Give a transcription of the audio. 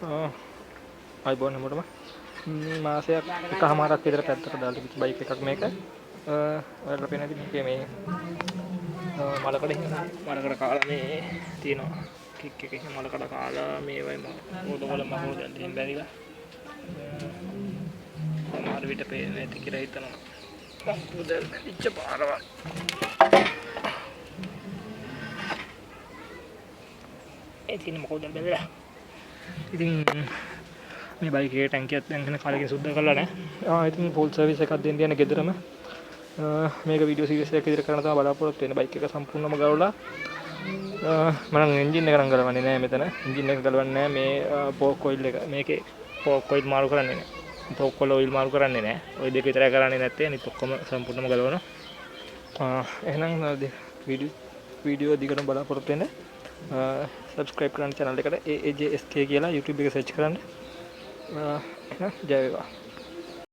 අයිබෝන් හැමෝටම මාසයක් එකමාරක් විතර පැත්තට දාලා තිබිච්ච බයික් එකක් මේක. ඔයාලට පේනද මේකේ මේ මලකඩ කාලා මේ තියෙනවා. කික් එකේ මලකඩ කාලා මේ වයි මොඩවල මහෝ දැන් තියෙන බැරිලා. සමහර විට පේන්නේ නැති කියලා හිතනවා. මුදල් ඉච්ච පාරවල්. ඉතින් මොකද බැලලා. ඉතින් මේ බයික් එකේ ටැංකියක් දැන් වෙන කාලෙකින් සුද්ධ කරලා නැහැ. ඉතින් ෆුල් සර්විස් එකක් දෙන්න යන ගෙදරම. මේක වීඩියෝ සීරීස් එකක් විදිහට කරන්න තමයි බලාපොරොත්තු වෙන්නේ. බයික් එක සම්පූර්ණයෙන්ම ගලවලා මම එන්ජින් එක නම් ගලවන්නේ නැහැ මෙතන. එන්ජින් එක ගලවන්නේ නැහැ. මේ පෝක් ඔයිල් එක. මේකේ පෝක් ඔයිල් මාරු කරන්නේ නැහැ. පෝක් වල ඔයිල් මාරු කරන්නේ නැහැ. ඔය දෙක විතරයි කරන්නේ නැත්තේ. අනිත් ඔක්කොම සම්පූර්ණයෙන්ම ගලවනවා. එහෙනම් වීඩියෝ දිගටම බලාපොරොත්තු වෙන්න. සබස්ක්‍රයිබ් කරන්න channel එකට AAJSK කියලා YouTube එක සර්ච් කරන්න. ජය වේවා.